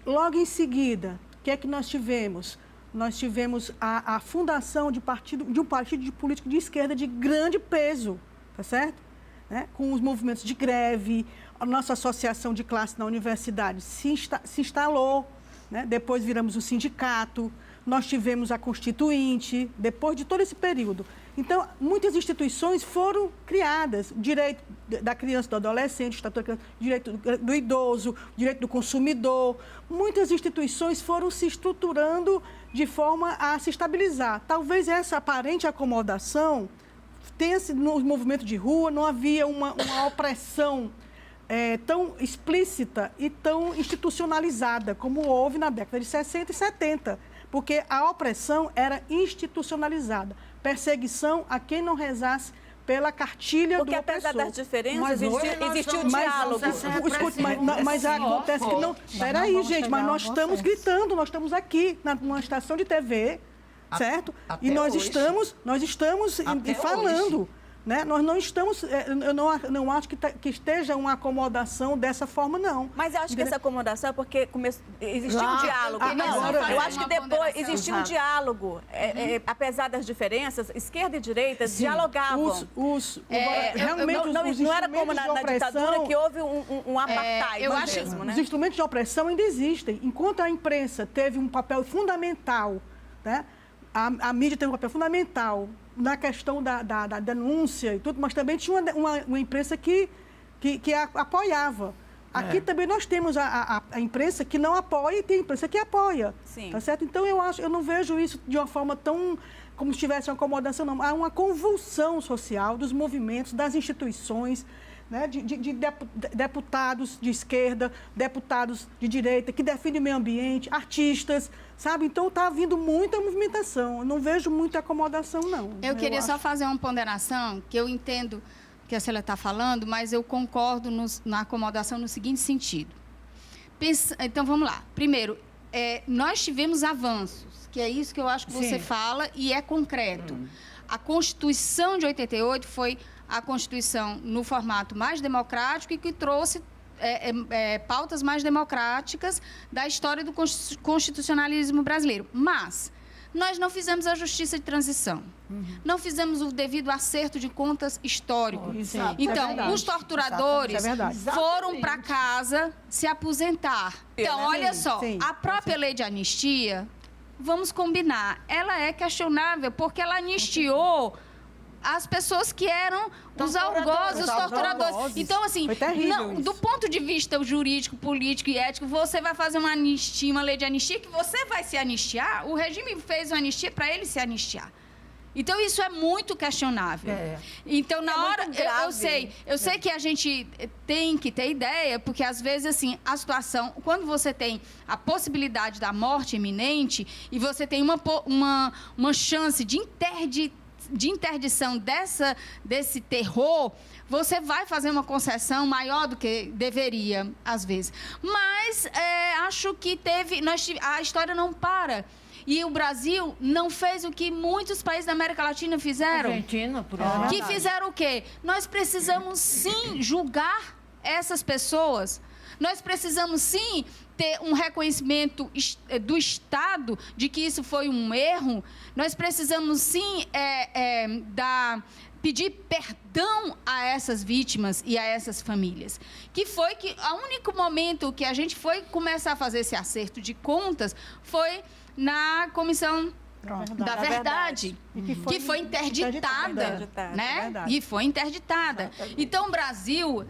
Logo em seguida, o que é que nós tivemos? Nós tivemos a fundação de um partido político de esquerda de grande peso, tá certo? Né? Com os movimentos de greve, a nossa associação de classe na universidade se instalou, né? Depois viramos um sindicato, nós tivemos a Constituinte, depois de todo esse período. Então, muitas instituições foram criadas, direito da criança e do adolescente, direito do idoso, direito do consumidor. Muitas instituições foram se estruturando de forma a se estabilizar. Talvez essa aparente acomodação tenha sido no movimento de rua, não havia uma opressão tão explícita e tão institucionalizada como houve na década de 60 e 70, porque a opressão era institucionalizada. Perseguição a quem não rezasse pela cartilha do opressor. Porque apesar das diferenças, existiu o diálogo. Mas acontece que não... Peraí, gente, mas nós estamos gritando, nós estamos aqui numa estação de TV, certo? E nós estamos falando. Né? Nós não estamos, eu não acho que esteja uma acomodação dessa forma, não. Mas eu acho que essa acomodação é porque existiu um diálogo. Eu acho que depois existiu um diálogo. Apesar das diferenças, esquerda e direita dialogavam. Realmente, não era como na ditadura que houve um apartheid mesmo, né? Os instrumentos de opressão ainda existem. Enquanto a imprensa teve um papel fundamental, né? A mídia teve um papel fundamental na questão da denúncia e tudo, mas também tinha uma imprensa que apoiava. Aqui também nós temos a imprensa que não apoia e tem a imprensa que apoia. Sim. Tá certo? Então, eu não vejo isso de uma forma tão como se tivesse uma acomodação, não. Há uma convulsão social dos movimentos, das instituições, né, de deputados de esquerda, deputados de direita, que defendem o meio ambiente, artistas, sabe? Então, está havendo muita movimentação. Eu não vejo muita acomodação, não. Eu queria só fazer uma ponderação, que eu entendo que a Célia está falando, mas eu concordo na acomodação no seguinte sentido. Então, vamos lá. Primeiro, nós tivemos avanços, que é isso que eu acho que você fala, e é concreto. A Constituição de 88 foi a Constituição no formato mais democrático e que trouxe pautas mais democráticas da história do constitucionalismo brasileiro. Mas nós não fizemos a justiça de transição. Não fizemos o devido acerto de contas histórico. Então, os torturadores foram para casa se aposentar. Então, olha só, a própria lei de anistia, vamos combinar, ela é questionável porque ela anistiou as pessoas que eram os algozes, os torturadores. Então, assim, do ponto de vista jurídico, político e ético, você vai fazer uma anistia, uma lei de anistia, que você vai se anistiar, o regime fez uma anistia para ele se anistiar. Então, isso é muito questionável. Então, na hora, eu sei que a gente tem que ter ideia, porque, às vezes, assim, a situação, quando você tem a possibilidade da morte iminente e você tem uma chance de interdição desse terror, você vai fazer uma concessão maior do que deveria, às vezes. Mas acho que a história não para. E o Brasil não fez o que muitos países da América Latina fizeram. Argentina, por exemplo. Que fizeram o quê? Nós precisamos, sim, julgar essas pessoas. Nós precisamos, sim, ter um reconhecimento do Estado de que isso foi um erro. Nós precisamos, sim, pedir perdão a essas vítimas e a essas famílias. Que foi que o único momento que a gente foi começar a fazer esse acerto de contas foi na Comissão da Verdade, que foi interditada, né? E foi interditada. Então, o Brasil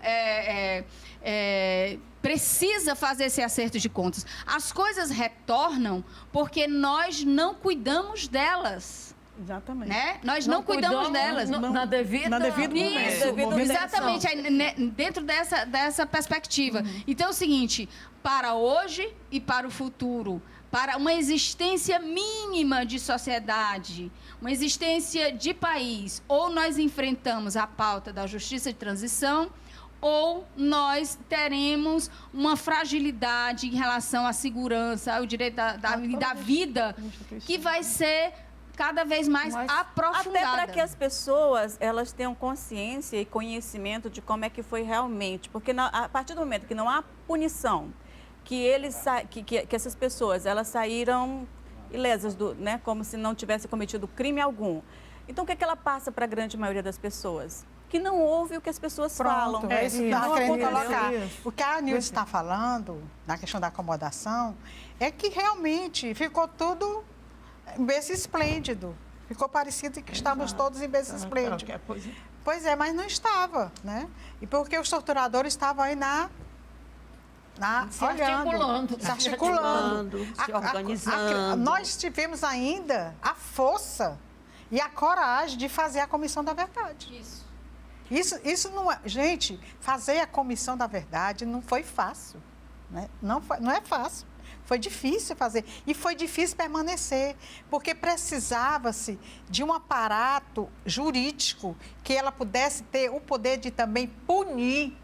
precisa fazer esse acerto de contas. As coisas retornam porque nós não cuidamos delas. Exatamente. Né? Nós não cuidamos delas. Na devido momento. Exatamente, dentro dessa perspectiva. Então, é o seguinte, para hoje e para o futuro, para uma existência mínima de sociedade, uma existência de país, ou nós enfrentamos a pauta da justiça de transição, ou nós teremos uma fragilidade em relação à segurança, ao direito da vida, que vai ser cada vez mais aprofundada. Até para que as pessoas elas tenham consciência e conhecimento de como é que foi realmente. Porque a partir do momento que não há punição, que essas pessoas elas saíram ilesas, né, como se não tivesse cometido crime algum. Então, o que ela passa para a grande maioria das pessoas? Que não ouve o que as pessoas falam. É isso que eu querendo colocar. O que a Nilde está falando, na questão da acomodação, é que realmente ficou tudo em berço esplêndido. Ficou parecido que estávamos todos em berço esplêndido. Pois é, mas não estava, né? E porque os torturadores estavam aí se articulando, se organizando. Nós tivemos ainda a força e a coragem de fazer a Comissão da Verdade. Isso não é... Gente, fazer a Comissão da Verdade não foi fácil, né? Não é fácil. Foi difícil fazer. E foi difícil permanecer, porque precisava-se de um aparato jurídico que ela pudesse ter o poder de também punir,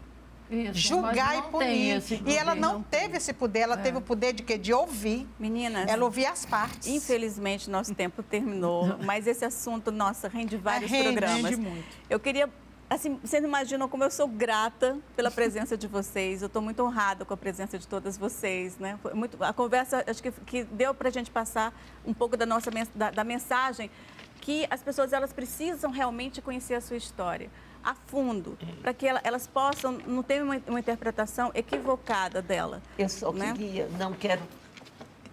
julgar e punir. E ela não teve esse poder, ela teve o poder de quê? De ouvir. Meninas, ela ouvia as partes. Infelizmente, nosso tempo terminou, mas esse assunto, nossa, rende vários programas. Rende muito. Eu queria... Assim, vocês imaginam como eu sou grata pela presença de vocês. Eu estou muito honrada com a presença de todas vocês, né? Foi a conversa, acho que deu para a gente passar um pouco da mensagem que as pessoas elas precisam realmente conhecer a sua história a fundo, para que elas possam não ter uma interpretação equivocada dela. Eu só queria,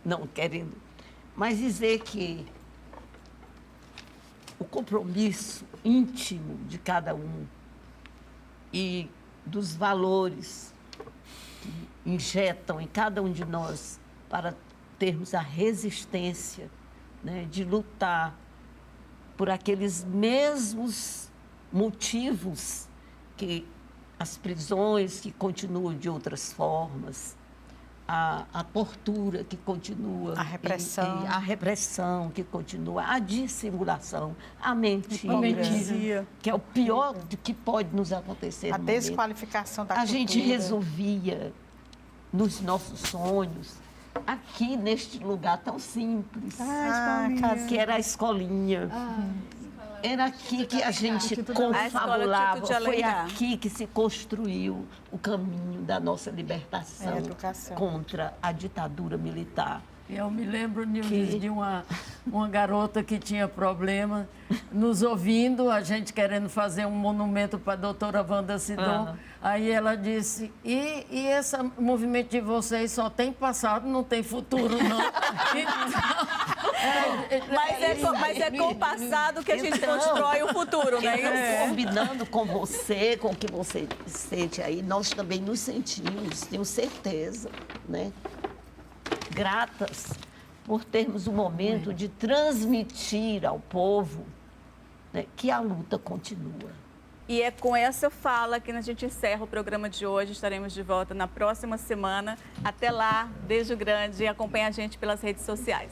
não querendo, mas dizer que o compromisso íntimo de cada um e dos valores que injetam em cada um de nós para termos a resistência, né, de lutar por aqueles mesmos motivos que as prisões que continuam de outras formas, a tortura que continua, a repressão que continua, a dissimulação, a mentira, que é o pior que pode nos acontecer. A desqualificação da cultura. A gente resolvia nos nossos sonhos aqui neste lugar tão simples, que era a escolinha. Era aqui que a gente confabulava, foi aqui que se construiu o caminho da nossa libertação contra a ditadura militar. Eu me lembro, Nilde, de uma garota que tinha problema, nos ouvindo, a gente querendo fazer um monumento para a doutora Wanda Sidon. Aí ela disse, e esse movimento de vocês só tem passado, não tem futuro, não. Mas é com o passado que a gente constrói o futuro, né? Combinando com você, com o que você sente aí, nós também nos sentimos, tenho certeza, né? Gratas por termos o momento de transmitir ao povo, né, que a luta continua. E é com essa fala que a gente encerra o programa de hoje. Estaremos de volta na próxima semana. Até lá, beijo grande e acompanhe a gente pelas redes sociais.